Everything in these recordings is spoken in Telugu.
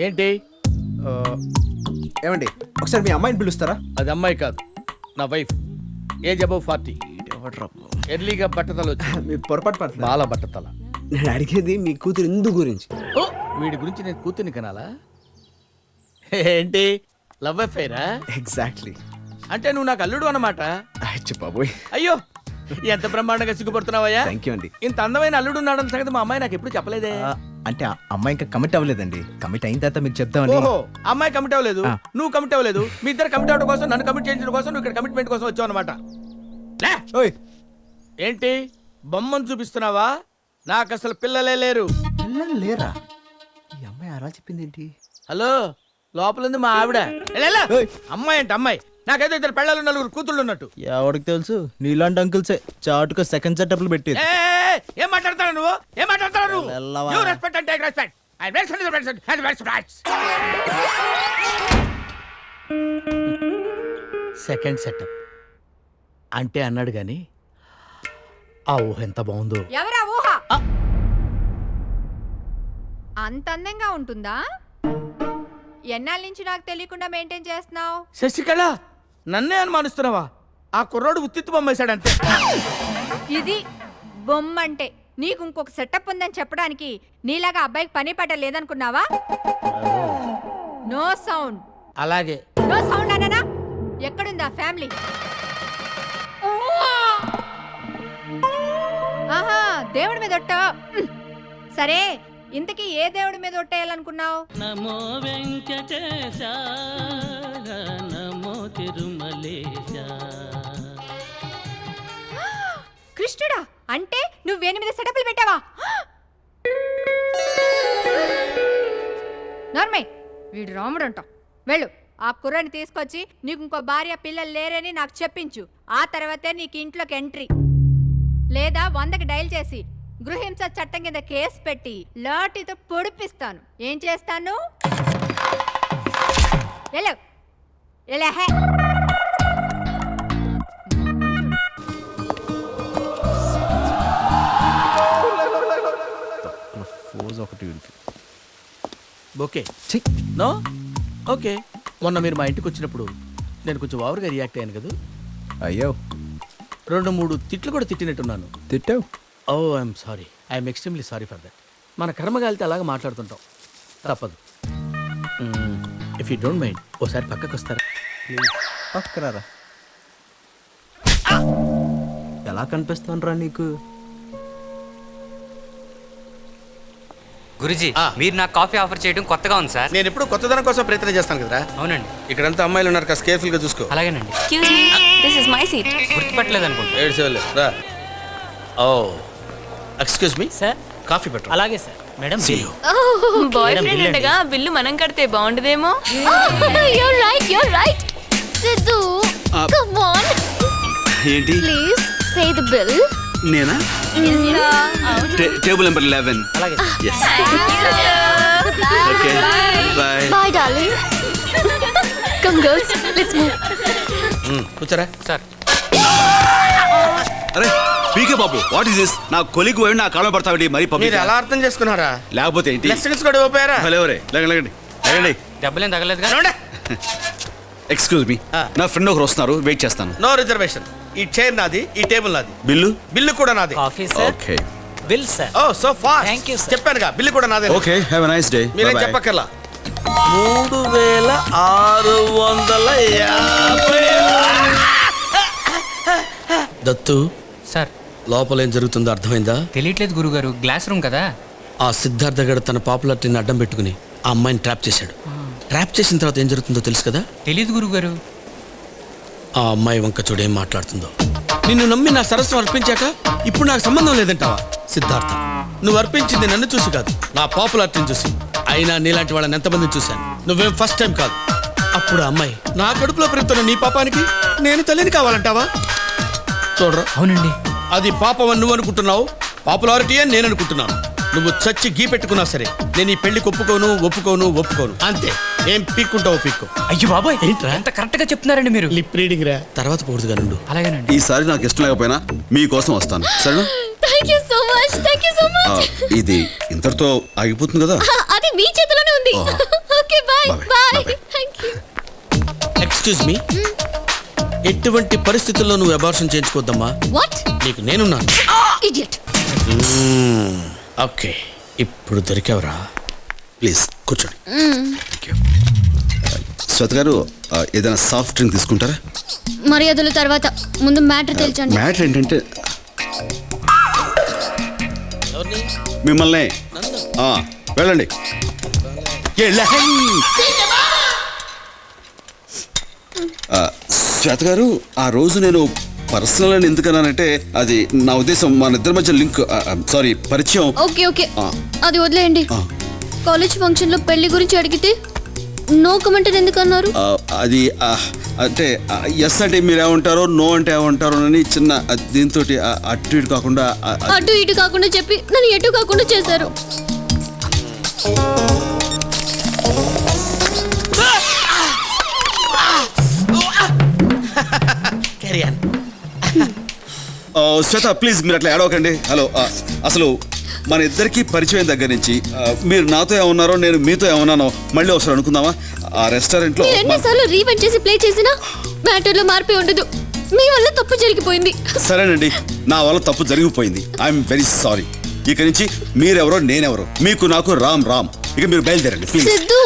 ఏంటి? ఏమండి ఒకసారి మీ అమ్మాయిని పిలుస్తారా? అది అమ్మాయి కాదు, నా వైఫ్. Age above 40. ఎర్లీగా బట్టతల వచ్చి మీరు పొరపాటు పడుతున్నారు. బాల బట్టతల. నేను అడిగేది మీ కూతురు ఇందు గురించి. ఓ, వీడి గురించి నేను కూతుర్ని కనాలా? ఏంటి, లవ్ అఫైరా? ఎగ్జాక్ట్లీ. అంటే నువ్వు నాకు అల్లుడు అన్నమాట. అచ్చి బాబోయ్. అయ్యో, ఎంత బ్రహ్మాండంగా సిగ్గుపడుతున్నావయ్యా. థ్యాంక్ యూ అండి. ఇంత అందమైన అల్లుడు ఉన్నాడన్న సంగతి మా అమ్మాయి నాకు ఎప్పుడు చెప్పలేదే. అంటే ఆ అమ్మాయి ఇంకా కమిట్ అవ్వలేదండి. కమిట్ అయిన తర్వాత మీకు చెప్తామని. ఓహో, అమ్మాయి కమిట్ అవ్వలేదు, నువ్వు కమిట్ అవ్వలేదు. మీ ఇద్దరు కమిట్ అవ్వడం కోసం, నన్ను కమిట్ చేయించడం కోసం నువ్వు ఇక్కడ కమిట్మెంట్ కోసం వచ్చావు అనమాట. ఓయ్, ఏంటి బొమ్మను చూపిస్తున్నావా? నాకు అసలు పిల్లలే లేరు. పిల్లలు లేరా? ఈ అమ్మాయి అలా చెప్పింది ఏంటి? హలో, లోపల ఉంది మా ఆవిడ. ఎల్లెల్ల. అమ్మాయి అంటే అమ్మాయి, నాకైతే ఇద్దరు పెళ్ళాలు నలుగురు కూతుళ్ళు ఉన్నట్టు. ఎవరికి తెలుసు, నీలాంటి అంకుల్సే చాటుగా సెకండ్ సెటప్లు పెట్టేది. ఏం మాట్లాడతావు నువ్వు? ఏం మాట్లాడతావు నువ్వు? వెళ్ళవా. You respect and take respect. I respect the respect and respect. Second setup అంటే అన్నాడు గాని ఆ ఊహ ఎంత బాగుందో. ఎవరా ఊహ? అంత అందంగా ఉంటుందా? ఎన్నాళ్ళ నుంచి నాకు తెలియకుండా మెయింటైన్ చేస్తున్నావు? శశికళ, నన్నే అనుమానిస్తున్నావా? ఆ కుర్రోడు ఉత్తిత్తు బొమ్మేశాడంతే. ఇది బొమ్మంటే. నీకు ఇంకొక సెటప్ ఉందని చెప్పడానికి నీలాగా అబ్బాయికి పని పట్ట లేదనుకున్నావా? No sound. అలాగే. నో సౌండ్ అన్నానా? ఎక్కడుందా ఫ్యామిలీ? ఆహా, దేవుడి మీద ఒట్టా. సరే, ఇంతకీ ఏ దేవుడి మీద ఒట్టేయాలనుకున్నావు? నమో వెంకటేశ, నమో తిరుమలేశ. కృష్ణుడా? అంటే నువ్వు 8 సెటప్లు పెట్టావా? నార్మల్, వీడు రాముడు అంట. వెళ్ళు, ఆ కుర్రని తీసుకొచ్చి నీకు ఇంకో భార్య పిల్లలు లేరని నాకు చెప్పించు. ఆ తర్వాతే నీకు ఇంట్లోకి ఎంట్రీ. లేదా 100కి డైల్ చేసి గృహింస చట్టం కింద కేసు పెట్టి లాఠీతో పొడిపిస్తాను. ఏం చేస్తాను? వెళ్ళు, వెళ్ళహే. Okay no okay. మొన్న మీరు మా ఇంటికి వచ్చినప్పుడు నేను కొంచెం ఓవర్గా రియాక్ట్ అయ్యాను కదా. అయ్యో, 2-3 తిట్లు కూడా తిట్టినట్టున్నాను. తిట్టావు? ఓ, I'm sorry. I'm extremely sorry for that. మన కర్మగాలితే అలాగే మాట్లాడుతుంటాం, తప్పదు. ఇఫ్ యూ డోంట్ మైండ్ ఓసారి పక్కకు వస్తారా? పక్కరారా. ఎలా కనిపిస్తాను రా నీకు? గురుజీ, మీరు నాకు కాఫీ ఆఫర్ చేయడం కొత్తగా ఉంది సార్. నేను ఎప్పుడు కొత్తదనం కోసం ప్రయత్నం చేస్తాను కదరా. అవునండి. ఇక్కడంతా అమ్మాయిలు ఉన్నారు, కాస్త కేర్ఫుల్ గా చూసుకో. అలాగేనండి. Excuse me, this is my seat. గుర్తుపట్టలేదు అనుకుంటా. ఏడ్చేవాళ్ళు రా. ఓ, ఎక్స్క్యూజ్ మీ సార్, కాఫీ పెట్టు. అలాగే సార్. మేడం, బాయ్ ఫ్రెండ్ ఉండగా బిల్లు మనం కడితే బాగుండదేమో. You're right. Sidhu, come on. ఏంటి? Please pay the bill. నేనా? Table number 11. అలాగే. Yes. Okay. Bye. Bye, darling. Come, girls. Let's move. కూర్చోరా. సార్, అరే పీకే బాబు, వాట్ ఇస్ దిస్? నా కొలిగ్ పోయి నా కాలం పడతావిటి మరి మీరు పబ్లిక్. ఎలా అర్థం చేసుకున్నారా? లేకపోతే ఏంటి? లెసన్స్ కూడా ఓపారా? హలోరే, లేకండి లేకండి. దెబ్బలేం తగలేదుగా? ఎక్స్క్యూజ్ మీ, నా ఫ్రెండ్ ఒకరు వస్తున్నారు, వెయిట్ చేస్తాను. No reservation. ఈ చైర్ నాది, ఈ టేబుల్ నాది, బిల్లు? బిల్లు కూడా నాది. Coffee sir. Okay bill sir. Oh, so fast. Thank you, sir. చెప్పానుగా, బిల్లు కూడా నాదే. Okay, have a nice day. మీరేం చెప్పక్కర్లా. 3650. దత్తు, సార్, లోపల ఏం జరుగుతుందో అర్థమైందా? తెలియట్లేదు గురుగారు. గ్లాస్ రూమ్ కదా. ఆ సిద్ధార్థ గడు తన పాపులారిటీని అడ్డం పెట్టుకుని ఆ అమ్మాయిని ట్రాప్ చేశాడు. ట్రాప్ చేసిన తర్వాత ఏం జరుగుతుందో తెలుసు కదా? తెలీదు గురుగారు. ఆ అమ్మాయి వంక చూడేం మాట్లాడుతుందో. నిన్ను నమ్మి నా సరస్సు అర్పించాక ఇప్పుడు నాకు సంబంధం లేదంటావా? సిద్ధార్థ, నువ్వు అర్పించింది నన్ను చూసి కాదు, నా పాపులారిటీని చూసి. అయినా నీలాంటి వాళ్ళని ఎంతమందిని చూశాను, నువ్వేం ఫస్ట్ టైం కాదు. అప్పుడు ఆ అమ్మాయి నా కడుపులో పెరుగుతున్న నీ పాపానికి నేను తల్లిని కావాలంటావా? చూడరా, అవునండి. అది పాపం అని నువ్వు అనుకుంటున్నావు, పాపులారిటీ అని నేను అనుకుంటున్నాను. నువ్వు చచ్చి గీ పెట్టుకున్నా సరే నేను ఈ పెళ్లికి ఒప్పుకోను. అంతే. ఏం పీక్కుంటావు పీక్కు. అయ్యో బాబాయ్, ఏంట్రా? ఎంత కరెక్ట్ గా చెప్తున్నారండి మీరు. లిప్ రీడింగ్ రా. తర్వాత పోకూడదుగా నుండు. అలాగేనండి. ఈసారి నాకు ఇష్టం లేకపోయినా మీకోసం వస్తాను, సరేనా? Thank you so much. ఇది ఇంతటితో ఆగిపోతుంది కదా? అది మీ చేతిలోనే ఉంది. Okay bye Bye-bye. Bye Bye-bye. Thank you excuse me, ఎటువంటి పరిస్థితుల్లో నువ్వు అబార్షన్ చేయించుకోవద్దమ్మా. వాట్ నీకు నేనున్నాను. ఇడియట్ ఓకే, ఇప్పుడు దొరికావురా. ప్లీజ్ కూర్చోండి. Thank you. శ్వేత గారు ఏదైనా సాఫ్ట్ డ్రింక్ తీసుకుంటారా? మర్యాదలు తర్వాత ముందు మ్యాటర్ తెలుసండి. మ్యాటర్ ఏంటంటే ఎవరిని? మిమ్మల్ని నన్ను? వెళ్ళండి. శ్వేత గారు, ఆ రోజు నేను పర్సనల్ అని ఎందుకన్నానంటే అది నా ఉద్దేశం మన ఇద్దరి మధ్య లింక్, సారీ పరిచయం. ఓకే ఓకే ఆ. అది వదిలేయండి. ఆ. కాలేజ్ ఫంక్షన్ లో పెళ్లి గురించి అడిగితే నో కమెంట్ ఎందుకు అన్నారు? అది అంటే ఎస్ అంటే మీరు ఏమంటారో, నో అంటే ఏమంటారో అని చిన్న దీంతో అటు ఇటు కాకుండా అటు ఇటు కాకుండా చెప్పి నన్ను ఎటు కాకుండా చేశారు. Carry on. శ్వేత ప్లీజ్ మీరు అట్లా ఏడవకండి. హలో, అసలు మన ఇద్దరికి పరిచయం దగ్గర నుంచి మీరు నాతో ఏమన్నారో నేను మీతో ఏమన్నానో మళ్ళీ ఒకసారి అనుకుందామా? ఆ రెస్టారెంట్లో మీరు ఎన్నిసార్లు రీవెంట్ చేసి ప్లే చేసినా మ్యాటర్ లో మార్పే ఉండదు. మీ వల్ల తప్పు జరిగిపోయింది. సరేనండి, నా వల్ల తప్పు జరిగిపోయింది. I'm very sorry. ఇక నుంచి మీరెవరో నేనెవరో, మీకు నాకు రామ్ రామ్. ఇక మీరు బయలుదేరండి ప్లీజ్. సిద్ధు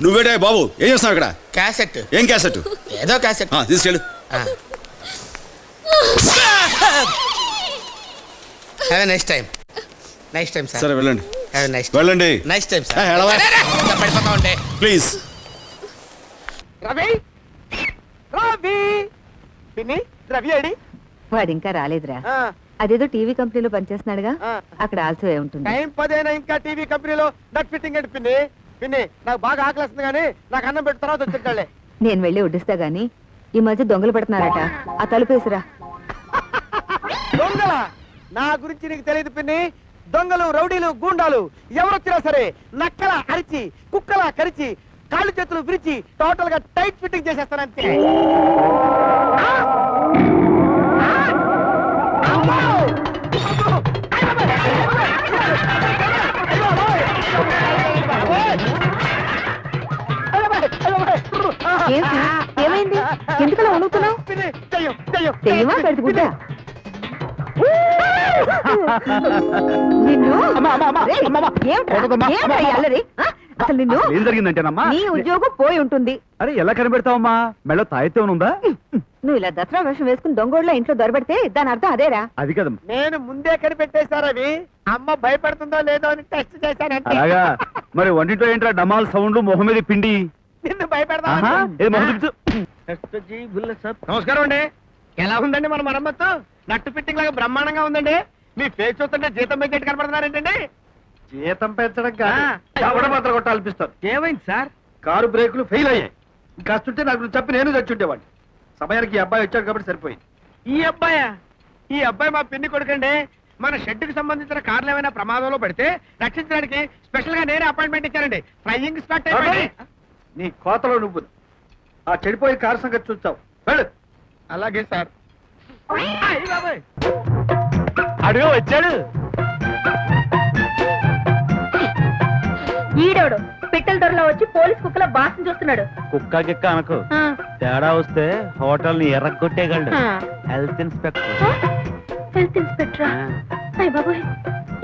నువ్వేడే బాబు, ఏం చేస్తున్నావు ఇక్కడ? క్యాసెట్. ఏం క్యాసెట్? ఏదో క్యాసెట్. తీసుకెళ్ళు. Have a nice time. Nice time sir. సరే వెళ్ళండి, హ్యావ్ ఎ నైస్ వెళ్ళండి నైస్ టైం సార్. ఎడవా. పడిపోతా ఉంటే ప్లీజ్. రవి రవి పిన్ని రవి అడి వాడు ఇంకా రాలేదురా. అదేదో టీవీ కంపెనీలో పనిచేస్తున్నాడుగా, అక్కడ ఆల్సో ఏ ఉంటుంది. టైం 10 అయినా ఇంకా టీవీ కంపెనీలో నట్ ఫిట్టింగ్ ఏంటి పిన్ని? పిన్ని నాకు బాగా ఆకలిస్తుంది కానీ నాకు అన్నం పెట్టిన తర్వాత వచ్చింటాళ్లే. నేను వెళ్ళి వడ్డిస్తా గానీ ఈ మధ్య దొంగలు పెడుతున్నారట, ఆ తలుపేసిరా. దొంగల నా గురించి నీకు తెలియదు పిన్ని. దొంగలు, రౌడీలు, గూండాలు ఎవరొచ్చినా సరే నక్కల అరిచి, కుక్కల కరిచి, కాళ్ళు చేతులు విరిచి టోటల్ గా టైట్ ఫిట్టింగ్ చేసేస్తానంతే. ఏంటి? ఏమైంది? ఎందుకలా వణుకుతున్నావు? తెయ్యమా పెడుతుకుంటా నిన్ను? రేయ్, ఏమిట్రా ఈ అల్లరి? ఆ? అసలు నిన్ను ఏం జరిగిందంటేనమ్మా? నీ ఉద్యోగం పోయి ఉంటుంది. అరే ఎలా కనిపెడతావమ్మా? మెళ్ళ తాయితే ఉందా? నువ్వు ఇలా దసరా వేషం వేసుకుని దొంగోళ్ళ ఇంట్లో దొరబెడితే దాని అర్థం అదేరా. అది కదమ్మా. నేను ముందే కనిపెట్టేశారవి. అమ్మ భయపడుతుందో లేదో అని టెస్ట్ చేశానంటే. అలాగా? మరి వంటింట్లో ఏంట్రా డమాల్ సౌండ్, మొహం మీద పిండి? నిన్ను భయపెడతా. ఆహా, ఏది మొహం చూపించు. నమస్కారం అండి. ఎలా ఉందండి మన మరమ్మత్తు? నట్టు ఫిట్టింగ్ లాగా బ్రహ్మాండంగా ఉందండి. మీ ఫేస్ చూస్తుంటే జీతం పెంచేట్టు కనపడుతున్నారేంటండి? జీతం పెంచడం కాదు, మాత్రం కొట్టాలనిపిస్తారు. ఏమైంది సార్? కారు బ్రేకులు ఫెయిల్ అయ్యాయి. ఇంకాస్తుంటే నాకు చెప్పి నేను చచ్చుండేవాడిని. సమయానికి ఈ అబ్బాయి వచ్చాడు కాబట్టి సరిపోయింది. ఈ అబ్బాయా? ఈ అబ్బాయి మా పిన్ని కొడుకండి. మన షెడ్కి సంబంధించిన కార్లు ఏమైనా ప్రమాదంలో పడితే రక్షించడానికి స్పెషల్ గా నేనే అపాయింట్మెంట్ ఇచ్చానండి. ఫ్లయింగ్ స్టార్ట్ అయిపోయింది. నీ కోతలో నువ్వు ఆ చెడిపోయే కారు సంగతి చూస్తావు. వెళ్ళు. అలాగే సార్. అడుగు వచ్చాడు. ఈడోడు పిట్టల దొరలో వచ్చి పోలీస్ కుక్కల బాసం చూస్తున్నాడు. కుక్క గిక్క అనకు, తేడా వస్తే హోటల్ ని ఎర్రగొట్టేయగలడు. Health inspector. హెల్త్ ఇన్స్పెక్టరా? అయ్య బాబోయ్,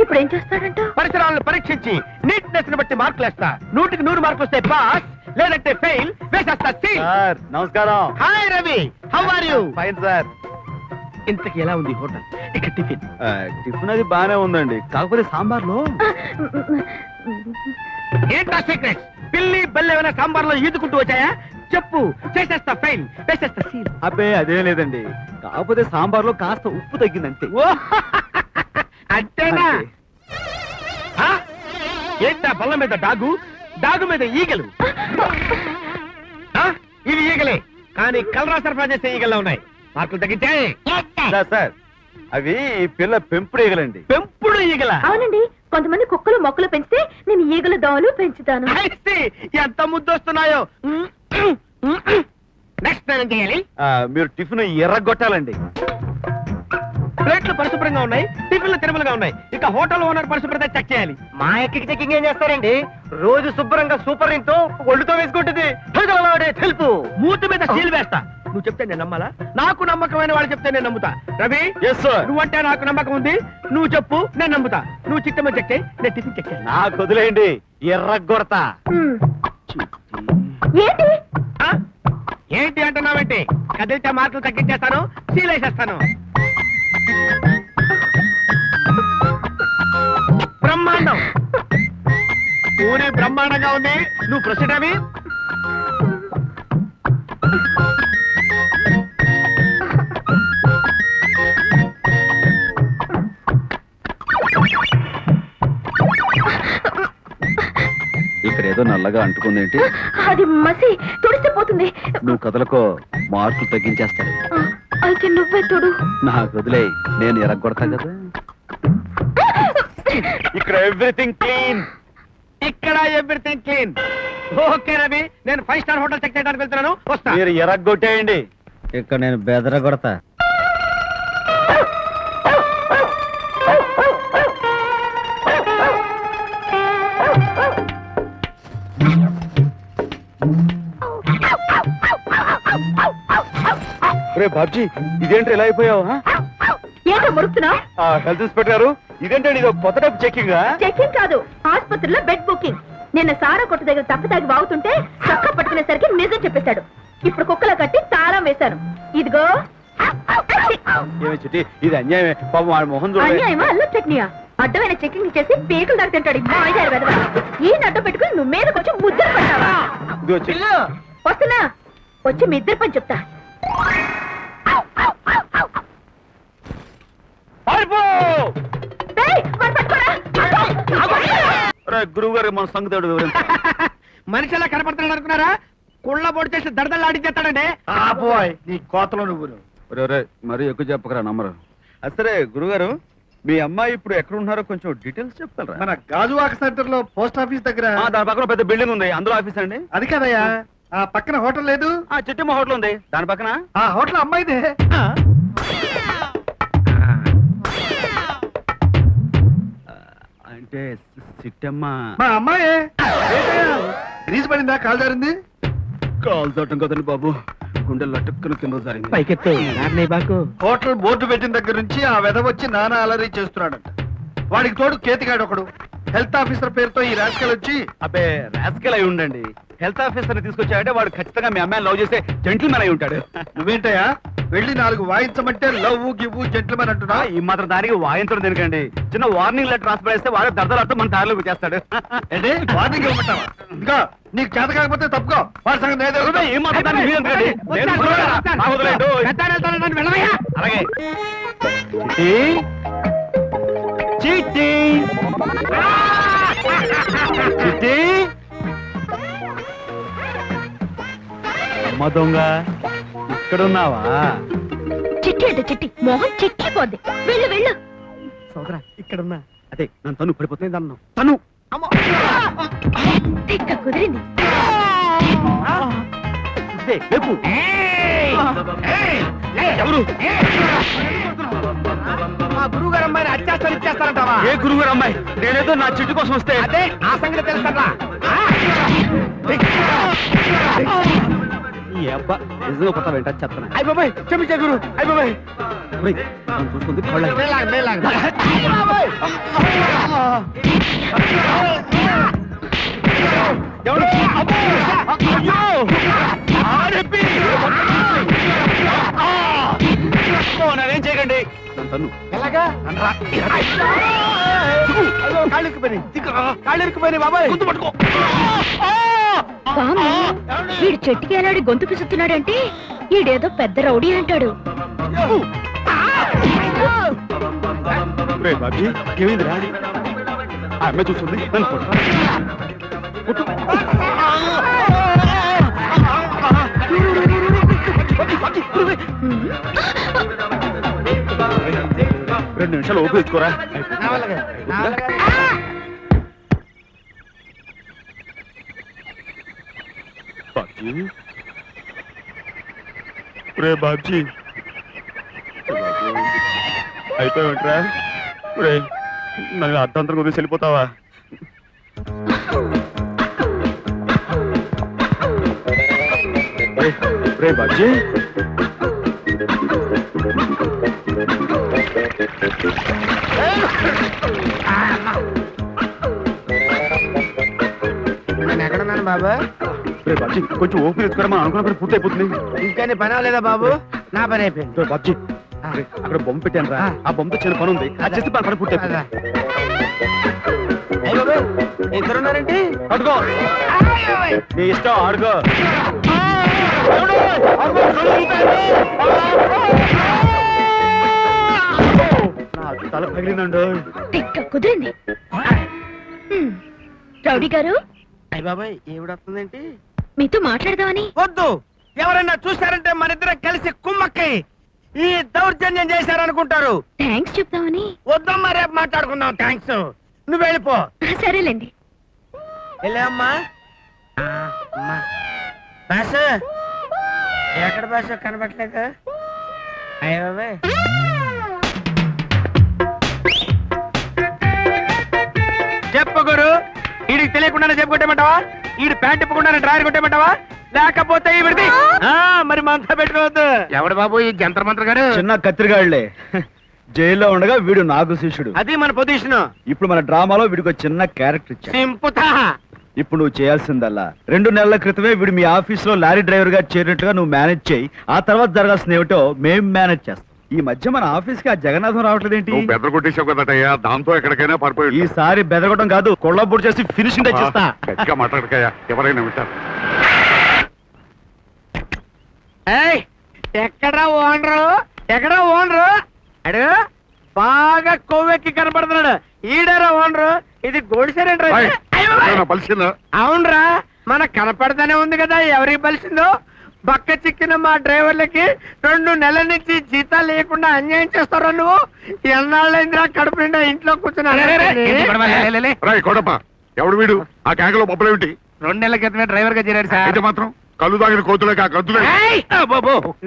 ఇప్పుడు ఏం చేస్తాడంట? పరిసరాలను పరీక్షించి నీట్నెస్ ని బట్టి మార్కులు వేస్తా. 100కి 100 మార్కులు వస్తే పాస్, లేదంటే ఫెయిల్. వేసేస్తా. సార్ నమస్కారం. Hi Ravi, how are you? Fine sir. ఇంతకి ఎలా ఉంది హోటల్? ఇక టిఫిన్ టిఫిన్ అది బానే ఉందండి, కాకపోతే సాంబార్ లో ఏంటా సీక్రెట్స్? పిల్లి బెల్లి ఏమైనా సాంబార్ లో ఈదుకుంటూ వచ్చాయా? చెప్పు, చేసేస్తా ఫెయిల్, వేసేస్తా సీల్. అబ్బే అదే లేదండి, కాకపోతే సాంబార్ లో కాస్త ఉప్పు తగ్గిందంతే. అంతేనా? ఆ? ఏంటా బల్ల మీద డాగు, డాగు మీద ఈగలు? ఆ? ఇవి ఈగలే, కానీ కలరా సరఫరా చేసే ఈగల్లో ఉన్నాయి. మార్కులు తగ్గించాయి. సార్ అవి పిల్ల పెంపుడు ఈగలండి. పెంపుడు ఈగల? అవునండి, కొంతమంది కుక్కలు మొక్కలు పెంచితే నేను ఈగల దోమలు పెంచుతాను. ఎంత ముద్దొస్తున్నాయో. నెక్స్ట్ నేను చేయాలి. మీరు టిఫిన్ ఎర్రగొట్టాలండి. ప్లేట్లు పరిశుభ్రంగా ఉన్నాయి, టిఫిన్లు తిరుమలుగా ఉన్నాయి. ఇక హోటల్ ఓనర్ పరిశుభ్రత చెక్ చేయాలి. మా ఎక్కి చెక్కింగ్ ఏం చేస్తారండి? రోజు శుభ్రంగా సూపర్ తో ఒళ్ళుతో వేసుకుంటుంది. తెలుపు మూతి మీద సీల్ వేస్తా. నువ్వు చెప్తే నేను నమ్మాలా? నాకు నమ్మకమైన వాళ్ళు చెప్తే నేను నమ్ముతా. రవి, నువ్వంటే నాకు నమ్మకం ఉంది. నువ్వు చెప్పు, నేను నమ్ముతా. నువ్వు చిట్టమ్మ చెక్ చేయి, నేను టిఫిన్ చెక్ చేస్తా. నాకు వదిలేయండి, ఎర్రగొడతా. ఏంటి ఆ? ఏంటి అంటున్నావేంటి? కదిలితే మార్కులు తగ్గించేస్తాను, సీల్ వేసేస్తాను. బ్రహ్మాండం, పూరి బ్రహ్మాండంగా ఉంది. నువ్వు ప్రొసీడ్ అవి. ఇక్కడ ఏదో నల్లగా అంటుకుంది ఏంటి? అది మసి తుడిస్తే పోతుంది. నువ్వు కదలకో, మార్కులు తగ్గించేస్తాడు. అయితే నువ్వే తుడు. నాకు వదిలే, నేను ఎరగొడతా కదా. ఇక్కడ ఎవ్రీథింగ్ క్లీన్. ఇక్కడ ఎవ్రీథింగ్ క్లీన్. ఓకే రవి, నేను 5 స్టార్ హోటల్ చెక్ చేయడానికి వెళ్తున్నాను, వస్తా. మీరు ఎరగొట్టేయండి. ఇక్కడ నేను బెదర కొడతా. రే బాబ్జీ, ఇదేంటి ఇలా అయిపోయావు? ఏంటో మురుకుతున్నా? హెల్త్ ఇన్స్పెక్టర్ గారు, ఇదేంటండి ఇది కొత్త టైప్ చెక్కింగ్? చెకింగ్ కాదు, ఆసుపత్రిలో బెడ్ బుకింగ్. నిన్న సారా కొట్టు దగ్గర తప్పు తాగి వాగుతుంటే చక్క పట్టుకునేసరికి నిజం చెప్పేశాడు. ఇప్పుడు కుక్కలా కట్టి తాళం వేశాను. ఇదిగో. ఏమే చిట్టి, ఇది అన్యాయమే. పాపం వాడి మొహం చూడండి. అన్యాయమా అల్లం చట్నీయా? అడ్డమైన చెకింగ్ చేసి పేకులు దాకా తింటాడు ఈ మాయదారి వెధవ. ఈ నడ్డు పెట్టుకుని నువ్వు మీద కొంచెం ముద్దలు పట్టావా? ఇదిగో చెక్. వస్తున్నా, వచ్చి మీ ఇద్దరు పని చెప్తా. ఏయ్, వాడు పట్టుకోరా. గురువు గారు మన సంగతి వివరించ. మనిషి ఎలా కనపడుతున్నాడు అనుకున్నారా? కుళ్ళ పొడి చేసి దడదలు ఆడించేస్తాడండి. నీ కోతలో నువ్వు మరి ఎక్కువ చెప్పకరా నమ్మరు. సరే గురుగారు, మీ అమ్మాయి ఇప్పుడు ఎక్కడ ఉన్నారో కొంచెం డీటెయిల్స్ చెప్తారా? మన గాజువాక సెంటర్ లో పోస్ట్ ఆఫీస్ దగ్గర. దాని పక్కన పెద్ద బిల్డింగ్ ఉంది, అందులో ఆఫీస్ అండి. అది కదయ్యా, ఆ పక్కన హోటల్ లేదు? చిట్టమ్మ హోటల్ ఉంది, దాని పక్కన. ఆ హోటల్ అమ్మాయిదే. అంటే సిట్టమ్మ మా అమ్మాయే. గ్రీజ్ పడిందా? కాలు జారింది? కాల్ తోటం కదండి బాబు, గుండెలు లటుక్కున కింద జారింది. పైకెత్తు బాకు. హోటల్ బోర్డు పెట్టిన దగ్గర నుంచి ఆ వెధవ వచ్చి నానా అలరీ చేస్తున్నాడంట. వాడికి తోడు కేతిగాడు ఒకడు. హెల్త్ ఆఫీసర్ పేరుతో ఈ రాజకీయాలు వచ్చి. అబ్బే రాస్కెల్ అయి ఉండండి. హెల్త్ ఆఫీసర్ ని తీసుకొచ్చాడంటే వాడు ఖచ్చితంగా మీ అమ్మాయిని లవ్ చేసే జెంటిల్మెన్ అయి ఉంటాడు. నువ్వేంటయ్యా వెళ్ళి 4 వాయించమంటే లవ్ గివ్వు జెంట్లమని అంటున్నా? ఈ మాత్రం దానికి వాయించడం దేనికండి? చిన్న వార్నింగ్ లెటర్ రాసి పడేస్తే వాడు దర్దలాడుతూ మన దారిలోకి వచ్చేస్తాడు. ఏంటి వార్నింగ్ ఇవ్వమంటావా? ఇంకా నీకు చేత కాకపోతే తప్పుకో. వాడి సంగతి నేను తెలుసుకుంటా. ఏం మాట్లాడతాను మీరు ఎందుకండి? నేను చూడరా? నాకు వదిలేయండి. అలాగే చిట్టి చిట్టి అమ్మ దొంగ, ఇక్కడున్నావా? చిట్టి అంటే చిట్టి, మొహం చిక్కిపోద్ది. వెళ్ళు వెళ్ళు. సోదరా ఇక్కడున్నా. అదే నన్ను తను పడిపోతుంది అన్నావు. తను తిక్క కుదిరింది. రేపు ఎవరు? మా గురువు గారు అమ్మాయిని అత్యాస్తాలు ఇచ్చేస్తారంటావా? ఏ గురువు గారు అమ్మాయి? నేనేదో నా చెట్టు కోసం వస్తే. అదే ఆ సంగతి తెలుస్తారా? ఈ అబ్బా నిజంగా కొత్త వెంట చెప్తాను. అయ్య బాబాయ్, క్షమించే గురు. అయ్య బాబాయ్, నన్ను చూసుకుంది కళ్ళ. ఎవరు? అయ్యో! ఆడెప్పి! నేనేం చేయకండి. నన్ను తన్ను. ఎలాగా? అయ్యో, కాళ్ళు ఇరుక్కుపోయినాయి. కాళ్ళు ఇరుక్కుపోయినాయి బాబాయ్. గుర్తు పట్టుకో. వామ్మో, వీడు చెట్టుకి ఎలాడి గొంతు పిసుతున్నాడంటే ఈడేదో పెద్ద రౌడీ అంటాడు. బాబీ ఏమైందిరా? ఆ అమ్మాయి చూస్తుంది, నన్ను కొట్టు. కొట్టు. 2 నిమిషాలు ఓపిక తెచ్చుకోరా. బాబ్జీ, రే బాబ్జీ, అయిపోయావుట్రా నన్ను అర్ధంతరం కుదిసి వెళ్ళిపోతావా రే బాజీ నేను ఎక్కడున్నాను బాబు? రే బాజీ కొంచెం ఓపిక తెచ్చుకోవడం మనం అనుకున్న పని పూర్తి అయిపోతుంది ఇంకా నీ పని అవ్వలేదా బాబు? నా పని అయిపోయింది. రే బాజీ అక్కడ బొమ్మ పెట్టాను రా ఆ బొమ్మతో చిన్న పని ఉంది అది చేస్తే పని పూర్తి అయిపోతుంది ఇద్దరున్నారేంటి? అడుగో నీ ఇష్టం ఆడుకో నాకు తల పగిలిందండు కుదిరింది. రౌడీ గారు, అయ్య బాబాయ్ ఏమిడొస్తుందేంటి? మీతో మాట్లాడదామని. వద్దు, ఎవరైనా చూశారంటే మన ఇద్దరం కలిసి కుమ్మక్కై ఈ దౌర్జన్యం చేశారనుకుంటారు. థ్యాంక్స్ చెప్దామని. వద్దమ్మా, రేపు మాట్లాడుకుందాం. థ్యాంక్స్, నువ్వు వెళ్ళిపో. సరేలేండి. వెళ్ళమ్మా. బాసు ఎక్కడ బాసు కనబట్లేదు? అయ్య బాబాయ్ చెప్పు గురు, వీడికి తెలియకుండానే చెప్పు కొట్టేమంటావా? వీడి ప్యాంట్ ఇప్పకుండానే డ్రాయర్ కొట్టేమంటావా? లేకపోతే ఈవిడిది మరి మంతా పెట్టుకోవద్దు. ఎవడు బాబు ఈ జంతర్ మంత్ర గారు? చిన్న కత్తిరిగాళ్లే జైల్లో ఉండగా వీడు నాకు శిష్యుడు. అది మన పొజిషన్. ఇప్పుడు మన డ్రామాలో వీడికి ఒక చిన్న క్యారెక్టర్ ఇచ్చా. సింపుతా. ఇప్పుడు నువ్వు చేయాల్సిందల్లా 2 నెలల క్రితమే వీడు మీ ఆఫీస్ లో లారీ డ్రైవర్ గా చేరినట్టుగా నువ్వు మేనేజ్ చేయి. ఆ తర్వాత జరగాల్సిన ఏమిటో మేం మేనేజ్ చేస్తాం. ఈ మధ్య మన ఆఫీస్ కి ఆ జగన్నాథం రావట్లేదేంటి? బెదరగొట్టేసావు కదటయ్యా, దాంతో ఎక్కడికైనా పడిపోయి. ఈసారి బెదరగొట్టం కాదు, కొళ్ళబొడి చేసి ఫినిషింగ్ తెచ్చిస్తా. గట్టిగా మాట్లాడకయ్యా, ఎవరైనా వింటారు. ఎక్కడా ఓనరు? ఎక్కడా ఓనరు? అడు బాగా కొవ్వెక్కి కనపడుతున్నాడు. ఈడరా ఓనరు? ఇది గోడిసారేంట్రా? అవునరా, మనకు కనపడతానే ఉంది కదా ఎవరికి బలిసిందో. బక్క చిక్కిన మా డ్రైవర్లకి 2 నెలల నుంచి జీతాలు లేకుండా అన్యాయం చేస్తారా నువ్వు? ఎన్నాళ్ళైందిరా కడుపు నిండా ఇంట్లో కూర్చున్నా. ఎవడు వీడు? ఆ కేకలో పప్పులేమిటి? 2 నెలల క్రితమే డ్రైవర్ గా చేరాడు సార్. అయితే మాత్రం కళ్ళు తాగిన కోతులే ఆ గద్దులే.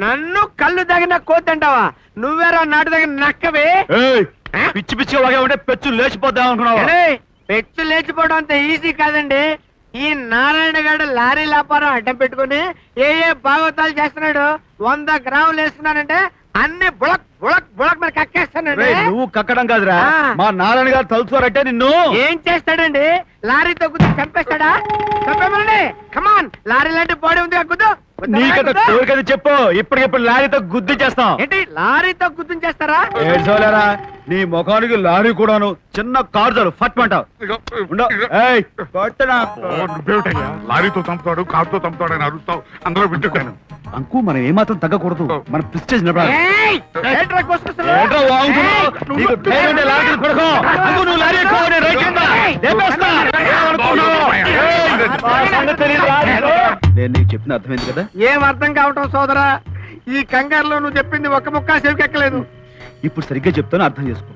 నన్ను కళ్ళు తగిన కోతంటావా? నువ్వేరా నాటు తగిన నక్కవే. పిచ్చి పిచ్చిగా వాగే ఉంటే పెచ్చు లేచిపోద్దాం అనుకున్నావా? పెచ్చు లేచిపోవడం అంత ఈజీ కాదండి. ఈ నారాయణ గారు లారీ వ్యాపారం అడ్డం పెట్టుకుని ఏ భాగవతాలు చేస్తున్నాడు. 100 గ్రాములు వేస్తున్నానంటే అన్ని బుళక్ బుళక్ బుళక్ మరి కక్కేస్తానండి. నువ్వు కక్కడం కాదురా, మా నారాయణ గారు తలుచుకోరంటే నిన్ను ఏం చేస్తాడండి? లారీ తగ్గుతూ చంపేస్తాడా? చంపేమండి. కమాన్, లారీ లాంటి బాడీ ఉంది గుద్దు. నీకట కోరికది చెప్పు, ఇప్పటికిప్పుడు లారీతో గుద్దు చేస్తాం. ఏంటి లారీతో గుర్తు చేస్తారా? ఏడ్చోలేరా, నీ ముఖానికి లారీ కూడాను. చిన్న కారు చాలు ఫట్మంటావు. లారీతో చంపుతాడు, కారుతో చంపుతాడు అని అరుస్తావు, అందులో వింటున్నాను. అంకు మనం ఏమాత్రం తగ్గకూడదు, మన ప్రెస్టేజ్ నిలబడాలి. ఏంట్రా కోసుకొస్తున్నావు? ఏంట్రా వాగుతున్నావు? నీకు ధైర్యం ఉంటే లారీ పడుకో. అంకు నువ్వు లారీ ఎక్కువ, నేను రైట్ కింద. లేపేస్తా. ఏమనుకున్నావు? ఆ సంగతి తెలీదురా నీకు? నేను నీకు చెప్పిన అర్థమైంది కదా? ఏం అర్థం కావటం సోదరా? ఈ కంగారులో నువ్వు చెప్పింది ఒక్క ముక్క చెవికెక్కలేదు. ఇప్పుడు సరిగ్గా చెప్తాను, అర్థం చేసుకో.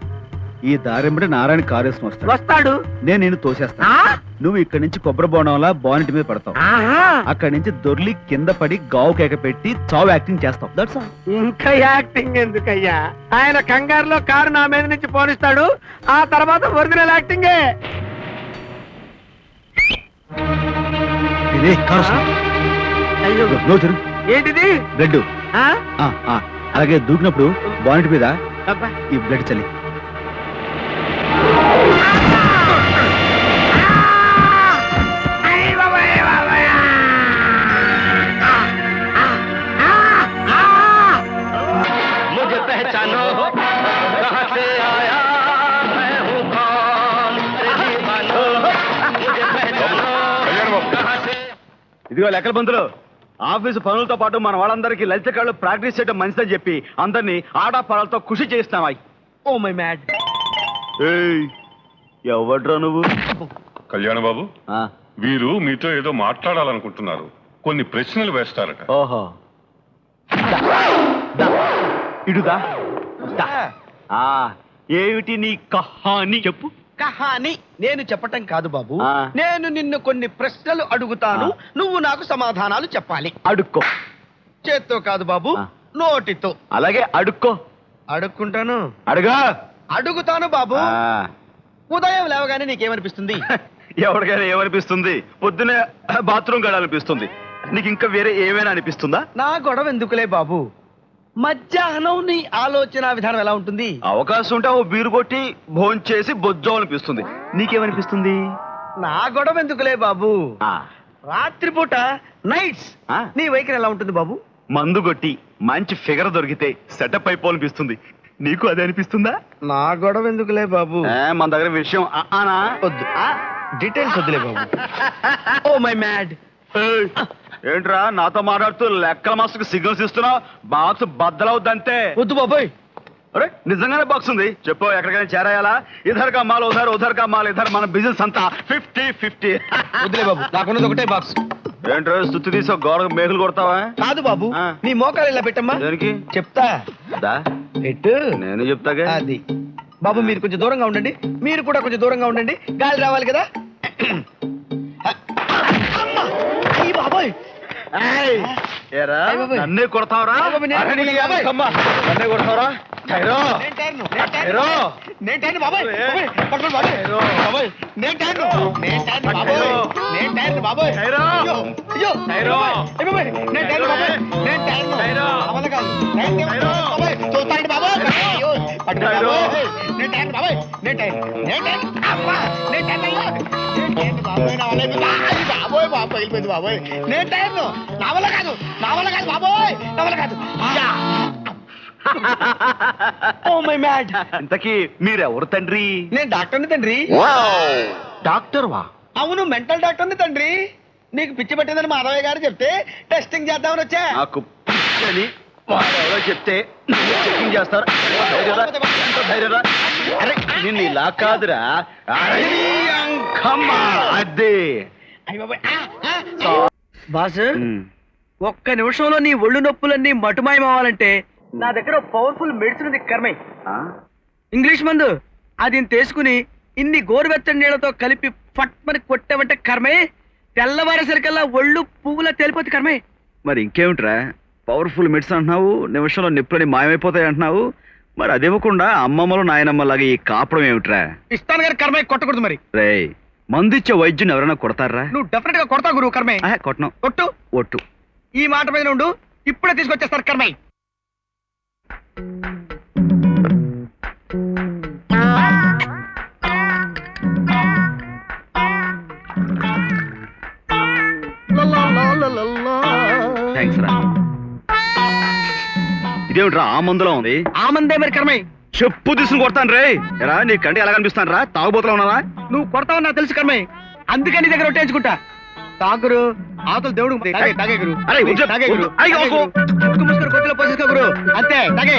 ఈ దారెంబడి నారాయణ కారు వేసుకుని వస్తాడు. నేను నిన్ను తోసేస్తాను. నువ్వు ఇక్కడి నుంచి కొబ్బరి బోనంలా బానెట్ మీద పడతావు. అక్కడి నుంచి దొర్లి కింద పడి గావు కేక పెట్టి చావు యాక్టింగ్ చేస్తావు. That's all. ఇంకా యాక్టింగ్ ఎందుకయ్యా? ఆయన కంగారులో కారు నా మీద నుంచి పోనిస్తాడు. ఆ తర్వాత ఒరిజినల్ యాక్టింగే. అయ్యో, ఏంటిది? బ్లడ్. అలాగే దూకినప్పుడు బానెట్ మీద అబ్బా, ఈ బ్లడ్ చల్లి. मुझे पहचानो कहां से आया मैं हूं कौन दीवानो मुझे पहचानो कहां से. ఇదిగో లెక్కల బంతులు, ఆఫీసు పనులతో పాటు మన వాళ్ళందరికీ లలిత కళ్ళు ప్రాక్టీస్ చేయడం మంచిదని చెప్పి అందరినీ ఆడాపాలతో ఖుషి చేస్తామా? Oh my mad. ఎవడ్రా నువ్వు? కళ్యాణ బాబు, ఆ, వీరు మీతో ఏదో మాట్లాడాలనుకుంటున్నారు. కొన్ని ప్రశ్నలు వేస్తారట. ఓహో, ఇడుదా. ఏమిటి నీ కహాని చెప్పు. కహాని నేను చెప్పటం కాదు బాబు. ఆ. నేను నిన్ను కొన్ని ప్రశ్నలు అడుగుతాను, నువ్వు నాకు సమాధానాలు చెప్పాలి. అడుక్కో. చేత్తో కాదు బాబు, ఆ. నోటితో. అలాగే అడుక్కో. అడుక్కుంటాను. అడుగా. అడుగుతాను బాబు. ఉదయం లేవగానే నీకేమనిపిస్తుంది? ఎవరికైనా ఏమనిపిస్తుంది? పొద్దునే బాత్రూమ్ గడాలనిపిస్తుంది. నీకు ఇంకా వేరే ఏమైనా అనిపిస్తుందా? నా గొడవ ఎందుకులే బాబు. మధ్యాహ్నం నీ ఆలోచన విధానం ఎలా ఉంటుంది? అవకాశం ఉంటే ఓ బీరు కొట్టి భోంచేసి బొజ్జో అనిపిస్తుంది. నీకేమనిపిస్తుంది? నా గొడవ ఎందుకులే బాబు. రాత్రిపూట నైట్స్ నీ వైఖరి ఎలా ఉంటుంది బాబు? మందు కొట్టి మంచి ఫిగర్ దొరికితే సెటప్ అయిపోవాలనిపిస్తుంది. నీకు అదే అనిపిస్తుందా? నా గొడవ ఎందుకులే బాబు. మన దగ్గర విషయం వద్దు, డీటెయిల్స్ వద్దులే బాబు. ఓ మై మ్యాడ్. ఏంట్రా నాతో మాట్లాడుతూ లెక్కల మాస్టర్కి సిగ్నల్స్ ఇస్తున్నావు? బాక్స్ బద్దలవుద్దంతే. వద్దు బాబాయ్. అరే నిజంగానే బాక్స్ ఉంది. చెప్పు ఎక్కడికైనా చేరాయాలా? ఇధర్ కా మాల్ ఉధర్, ఉధర్ కా మాల్ ఇధర్. మన బిజినెస్ అంతా 50-50. వద్దులే బాబు, నాకున్నది ఒకటే బాక్స్. ఏంట్రా సుత్తి తీసి గోడ మేకులు కొడతావా? కాదు బాబు, నీ మోకాలు ఇలా పెట్టమ్మా. దేనికి? చెప్తా. పెట్టు. నేను చెప్తాగా. అది బాబు, మీరు కొంచెం దూరంగా ఉండండి. మీరు కూడా కొంచెం దూరంగా ఉండండి. గాలి రావాలి కదా. బాబాయ్, నన్నే కొడతావరా? నన్నే కొడతావరా? ఇంతకీ మీరెవరు తండ్రి? నేను డాక్టర్ని తండ్రి. డాక్టర్ వా? అవును, మెంటల్ డాక్టర్ని తండ్రి. నీకు పిచ్చి పట్టిందని మాధవయ్య గారు చెప్తే టెస్టింగ్ చేద్దామని వచ్చా. నాకు పిచ్చని ఎవరో చెప్తే చెకింగ్ చేస్తారు. అరే నిన్ను ఇలా కాదురా. అదే బాస్, ఒక్క నిమిషంలో నీ ఒళ్ళు నొప్పులన్నీ మటుమాయం అవ్వాలంటే నా దగ్గర పవర్ఫుల్ మెడిసిన్ ఉంది కర్మే. ఇంగ్లీష్ మందు. అది తీసుకుని ఇన్ని గోరువెచ్చని నీళ్లతో కలిపి ఫట్మని కొట్టావంటే కర్మే, తెల్లవారేసరికల్లా ఒళ్ళు పువ్వులా తేలిపోతుంది కర్మే. మరి ఇంకేమిట్రా పవర్ఫుల్ మెడిసిన్ అంటున్నావు, నిమిషంలో నిప్పులని మాయమైపోతాయి అంటున్నావు. మరి అదేవ్వకుండా అమ్మమ్మలు నాయనమ్మలాగా ఈ కాపడం ఏమిట్రా? ఇస్తాను గారు కర్మే, కొట్టకూడదు. మరి రే మందిచ్చే వైద్యుని ఎవరైనా కొడతారా? నువ్వు డెఫినెట్ గా కొడతావు గురువు కర్మే. కొట్టను. కొట్టు. ఒట్టు. ఈ మాట మీద ఉండు, ఇప్పుడే తీసుకొచ్చేస్తారు కర్మే. థ్యాంక్స్ రా. ఇదేమిట్రా ఆ మందులో ఉంది? ఆ మందే మరి కర్మే. చెప్పు తీసుకుని కొడతాను రే. ఎరా నీ కంటే ఎలా కనిపిస్తాను రా? తాగుబోతులా ఉన్నావా? నువ్వు కొడతావని నాకు తెలుసు కర్మే, అందుకని నీ దగ్గర ఒట్టేయించుకుంటా. తాగురు ఆతలు దేవుడు. తాగే గురు. తాగే గురు. ముసుకురు కొద్దిలో పోసేసుకో గురు. అంతే తాగే.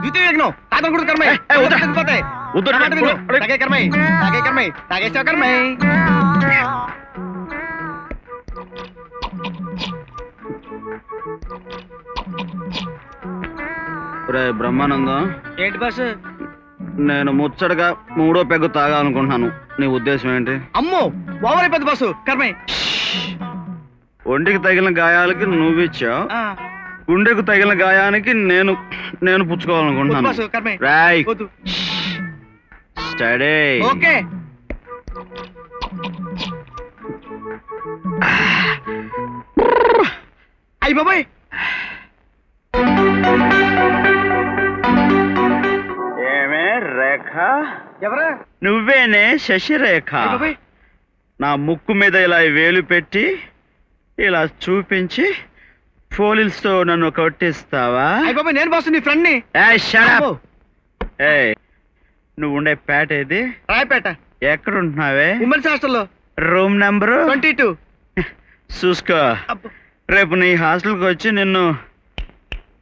ద్వితీయ యజ్ఞం తాగం కూడా కర్మే. తాగే కర్మే. తాగే కర్మే. తాగేసావు కర్మే. రే బ్రహ్మానందం. ఏంటి బాస్? నేను ముచ్చటగా 3వ పెగ్గు తాగాలనుకుంటున్నాను. నీ ఉద్దేశం ఏంటి? అమ్మో ఓవర్ అయిపోద్ది బాసు. కర్మే. ఒంటికి తగిలిన గాయాలకి నువ్విచ్చావు, గుండెకు తగిలిన గాయానికి నేను పుచ్చుకోవాలనుకుంటున్నాను. రాయ్ స్టడీ. ఓకే. అయ్యి బాబాయ్. ఏమే రేఖ? ఎవరా? నువ్వేనే శశిరేఖ? నా ముక్కు మీద ఇలా వేలు పెట్టి ఇలా చూపించి ఫోలిల్స్తో నన్ను కొట్టిస్తావా? నేను బాసు నీ ఫ్రెండ్ ని. నువ్వు ఉండే పేట ఏది? రాయపేట. ఎక్కడుంటున్నావే? ఉమెన్స్ హాస్టల్లో. Room number 22. చూసుకో, రేపు నీ హాస్టల్కి వచ్చి నిన్ను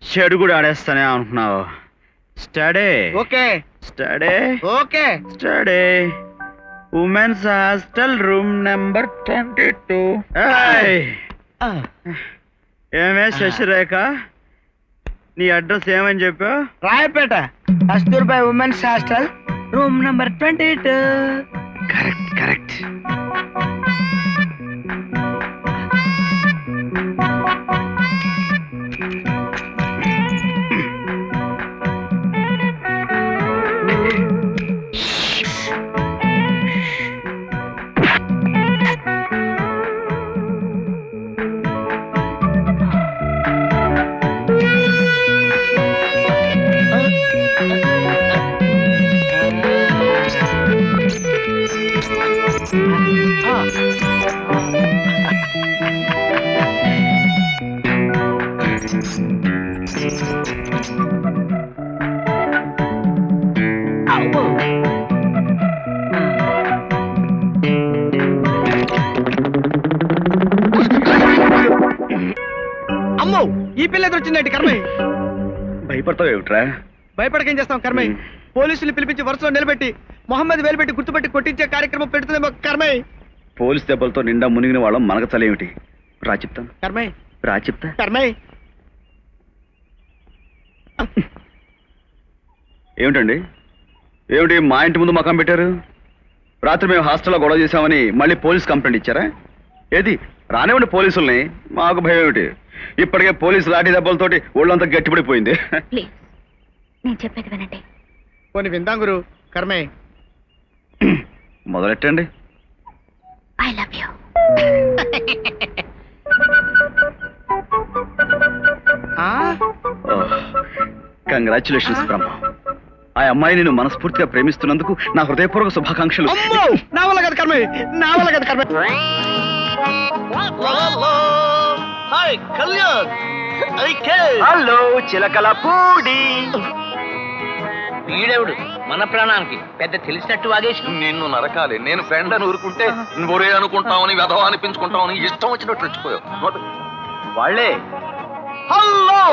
చెడు కూడా ఆడేస్తానే అనుకున్నావు. Study. Okay. Study. Okay. Study. Women's hostel room number 22. ఏమే శశిరేఖ, నీ అడ్రస్ ఏమని చెప్పావు? Rayapeta Kasturba women's hostel room number 22. Correct correct. అమ్మో ఈ పిల్ల ఎదురు వచ్చిందండి కర్మయ్య. భయపడతావు ఏమిట్రా? భయపడకేం చేస్తాం కర్మయ్య. పోలీసులు పిలిపించి వరుసలో నిలబెట్టి మొహమ్మద్ వేలుపెట్టి గుర్తుపెట్టి కొట్టించే కార్యక్రమం పెడుతుందేమో కర్మయ్య. పోలీస్ దెబ్బలతో నిండా మునిగిన వాళ్ళం మనకు చలేమిటి? రా చెప్తాను, కర్మయ్య రా చెప్తా. కర్మయ్య ఏమిటండి, ఏమిటి మా ఇంటి ముందు మకం పెట్టారు? రాత్రి మేము హాస్టల్లో గొడవ చేశామని మళ్ళీ పోలీస్ కంప్లైంట్ ఇచ్చారా? ఏది రానివ్వండి పోలీసుల్ని, మాకు భయం ఏమిటి? ఇప్పటికే పోలీసు లాఠీ దెబ్బలతోటి ఒళ్ళంతా గట్టిపడిపోయింది. ప్లీజ్ నేను చెప్పేది వినండి. పోనీ విందాం గురు. కర్మయ్య మొదలెట్టండి. I love you. Congratulations Brahma. ఆ అమ్మాయి నేను మనస్ఫూర్తిగా ప్రేమిస్తున్నందుకు నా హృదయపూర్వక శుభాకాంక్షలు. అమ్మో నా వల్ల కదా కర్మయ్య, నా వల్ల కదా కర్మయ్య. హలో చిలకల పూడి. వీడెవడు మన ప్రాణానికి పెద్ద తెలిసినట్టు వాగేసి నిన్ను నరకాలి. నేను ఫ్రెండ్ అని ఊరుకుంటే నువ్వే అనుకుంటావని వెధవ అనిపించుకుంటావని ఇష్టం వచ్చినట్టు రెచ్చిపోయావు. వాళ్ళే హలో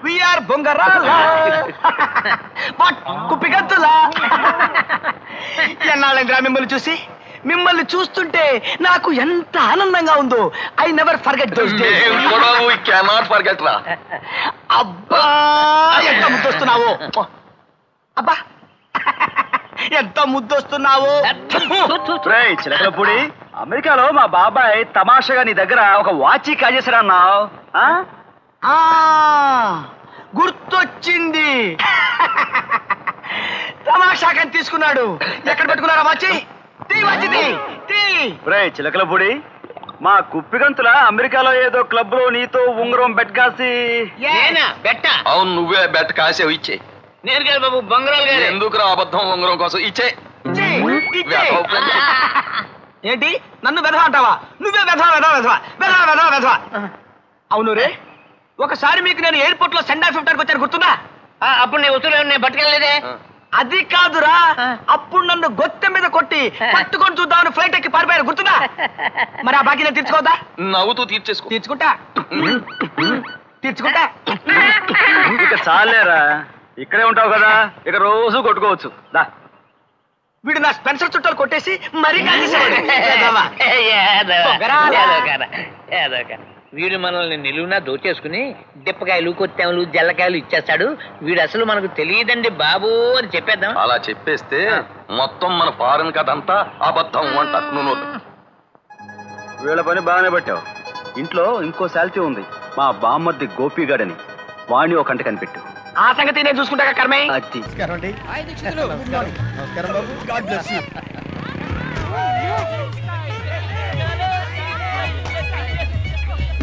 విఆర్ బొంగరాల కుప్పిగత్తులా. ఎన్నాళ్ళంగా మిమ్మల్ని చూసి, మిమ్మల్ని చూస్తుంటే నాకు ఎంత ఆనందంగా ఉందో. I never forget those days. Cannot forget రా. అబ్బా ఎంత ముద్దొస్తున్నావు, అబ్బా ఎంత ముద్దొస్తున్నావు. చిలకలపూడి, అమెరికాలో మా బాబాయ్ తమాషగా నీ దగ్గర ఒక వాచి కాజేశారా అన్నావు. గుర్తొచ్చింది. తమాషాకని తీసుకున్నాడు. ఎక్కడ పెట్టుకున్నారా వాచి? చిలకలపూడి, మా కుప్పిగంతుల అమెరికాలో ఏదో క్లబ్ లో నీతో ఉంగరం బెట్ కాసి. బెట్ట అవును, నువ్వే బెట్ కాసేవు. ఇచ్చే. నేను కాదు బాబు, బంగారాలు గారు. ఎందుకు అబద్ధం ఉంగరం కోసం? ఇచ్చే. ఏంటి నన్ను వెధవ అంటావా? నువ్వే వెధవ వెధవ వెధవ వెధవ వెధవ వెధవ. అవును రే, ఒకసారి మీకు నేను ఎయిర్పోర్ట్ లో సెండ్ ఆఫ్ ఇవ్వడానికి వచ్చాను, గుర్తుందా? అప్పుడు నీ వస్తువులు నేను పట్టుకెళ్ళలేదే. అది కాదురా, అప్పుడు నన్ను గొత్తె మీద కొట్టి పట్టుకొని చూద్దామని ఫ్లైట్ ఎక్కి పారిపోయారు, గుర్తుందా? మరి ఆ బాకీ నేను తీర్చుకోవద్దా? నవ్వుతూ తీర్చేసుకో. తీర్చుకుంటా తీర్చుకుంటా. ఇక చాలేరా, ఇక్కడే ఉంటావు కదా, ఇక రోజు కొట్టుకోవచ్చు. దా, వీడు నా స్పెన్సర్ చుట్టాలు కొట్టేసి మరీ వీడు మనల్ని నిలువునా దోచేసుకుని డిప్పకాయలు కొత్తెమలు జల్లకాయలు ఇచ్చేస్తాడు. వీడు అసలు మనకు తెలియదండి బాబు అని చెప్పేద్దాం. అలా చెప్పేస్తే మొత్తం మన ఫారెన్ కథ అంతా అబద్ధం అంట. నువ్వు వీళ్ళ పని బాగానే పెట్టావు. ఇంట్లో ఇంకో శాల్తీ ఉంది, మా బామ్మర్ది గోపిగాడని. వాణ్ణి ఒక కంట కనిపెట్టు. ఆ సంగతి నేను చూసుకుంటా కర్మయ్య. అది నమస్కారం బాబు. God bless you.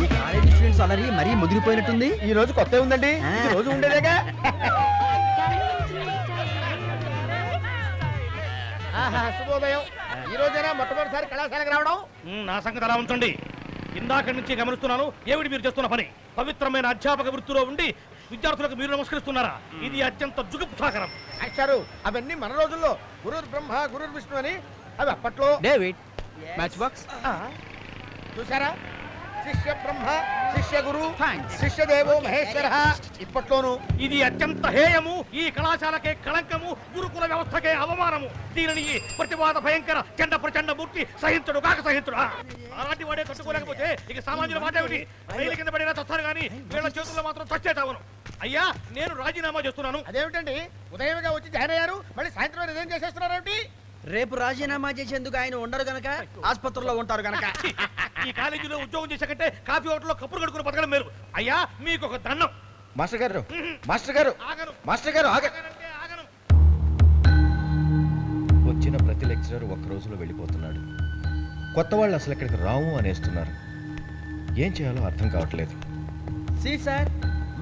ఈ కాలేజ్ స్టూడెంట్స్ అలరి మరీ ముదిరిపోయినట్టుంది. ఈ రోజు కొత్త ఉందండి, ఈ రోజు ఉండేదేగా. శుభోదయం. ఈ రోజైనా మొట్టమొదటిసారి కళాశాలకు రావడం. నా సంగతి అలా ఉంచండి. ఇందాక నుంచి గమనిస్తున్నాను, ఏమిటి మీరు చేస్తున్న పని? పవిత్రమైన అధ్యాపక వృత్తిలో ఉండి విద్యార్థులకు మీరు నమస్కరిస్తున్నారా? ఇది అత్యంత జుగుప్సాకరం. అచ్చారు, అవన్నీ మన రోజుల్లో గురుర్ బ్రహ్మ గురుర్ విష్ణు అని, అవి అప్పట్లో. డేవిడ్, మ్యాచ్ బాక్స్ చూసారా? శిష్య బ్రహ్మ శిష్య గురు శిష్య దేవో మహేశ్వర. ఇప్పట్లోను ఇది అత్యంత హేయము, ఈ కళాశాలకే కళంకము, గురుకుల వ్యవస్థకే అవమానము. దీనిని ఈ ప్రతివాద భయంకర చండ ప్రచండ మూర్తి సహించడు కాక సహించడు. అలాంటి వాడే తట్టుకోలేకపోతే ఇక సామాన్యుల మాట ఏమిటి? రైలు కింద పడినా చస్తాను కానీ వీళ్ళ చేతుల్లో మాత్రం చచ్చేటావును. అయ్యా, నేను రాజీనామా చేస్తున్నాను. అదేమిటండి, ఉదయంగా వచ్చి జాయిన్ అయ్యారు, మళ్ళీ సాయంత్రం రిజైన్ చేసేస్తున్నారేమిటి? రేపు రాజీనామా చేసేందుకు ఆయన ఉండరు గనక, ఆసుపత్రిలో ఉంటారు గనక. ఈ కాలేజీలో ఉద్యోగం చేసే కంటే కాఫీ హోటల్లో కప్పులు కడుకుని బతకడం మేలు. అయ్యా, మీకు ఒక దండం. మాస్టర్ గారు, మాస్టర్ గారు, ఆగను. మాస్టర్ గారు ఆగనంటే ఆగను. వచ్చిన ప్రతి లెక్చరర్ ఒక్క రోజులో వెళ్ళిపోతున్నాడు. కొత్త వాళ్ళు అసలు ఇక్కడికి రాము అనేస్తున్నారు. ఏం చేయాలో అర్థం కావట్లేదు. సి సార్,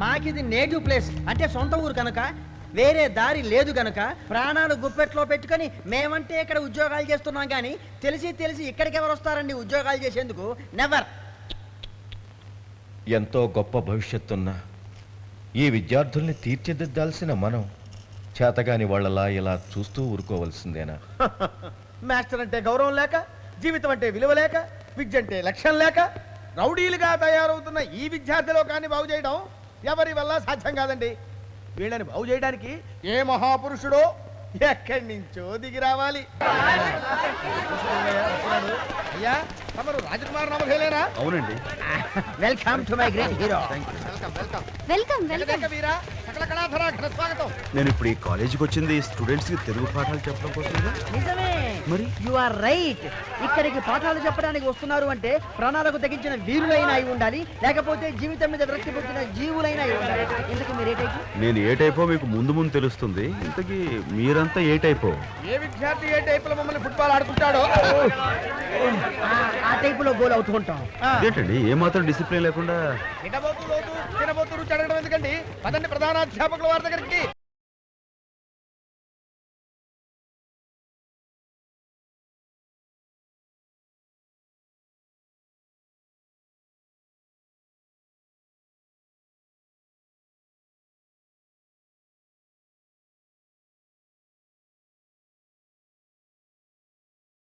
మాకిది నేటివ్ ప్లేస్, అంటే సొంత ఊరు కనుక వేరే దారి లేదు గనుక ప్రాణాలు గుప్పెట్లో పెట్టుకొని మేమంటే ఇక్కడ ఉద్యోగాలు చేస్తున్నాం కానీ తెలిసి తెలిసి ఇక్కడికి ఎవరు వస్తారండి ఉద్యోగాలు చేసేందుకు? నెవర్. ఎంతో గొప్ప భవిష్యత్తున్న ఈ విద్యార్థుల్ని తీర్చిదిద్దాల్సిన మనం చేతగాని వాళ్ళలా ఇలా చూస్తూ ఊరుకోవలసిందేనా? మాస్టర్ అంటే గౌరవం లేక, జీవితం అంటే విలువ లేక, విద్య అంటే లక్ష్యం లేక రౌడీలుగా తయారవుతున్న ఈ విద్యార్థి లోకాన్ని బాగు చేయడం ఎవరి వల్ల సాధ్యం కాదండి. వీళ్ళని బాగు చేయడానికి ఏ మహాపురుషుడో ఎక్కడి నుంచో దిగి రావాలి. అయ్యా, తమరు రాజకుమార్ నమసేలేనా? అవునండి. Welcome to my great hero. Welcome Veera, సకల కళాధర, ఘన స్వాగతం. నేను ఇప్పుడు ఈ కాలేజీకి వచ్చింది స్టూడెంట్స్ కి తెలుగు పాఠాలు చెప్పడం కోసం. నిజమే, మరి యు ఆర్ రైట్. ఇక్కడికి పాఠాలు చెప్పడానికి వస్తున్నారు అంటే ప్రాణాలకు తెగించిన వీరులైనా అయి ఉండాలి, లేకపోతే జీవితం మీద దృష్టి పెట్టిన జీవులైనా అయి ఉండాలి. ఇంతకీ మీరు ఏ టైపు? నేను ఏ టైపో మీకు ముందు ముందు తెలుస్తుంది. ఇంతకీ మీరంతా ఏ టైపో? ఏ విద్యార్థి ఏ టైపులో మమ్మల్ని ఫుట్బాల్ ఆడుకుంటాడో ఆ టైపులో గోల్ అవుతూ ఉంటాం. ఏంటండి ఏ మాత్రం డిసిప్లిన్ లేకుండా? తినబోతు రుచి అడగడం ఎందుకండి? పదండి ప్రధానాధ్యాపకుల వారి దగ్గరికి.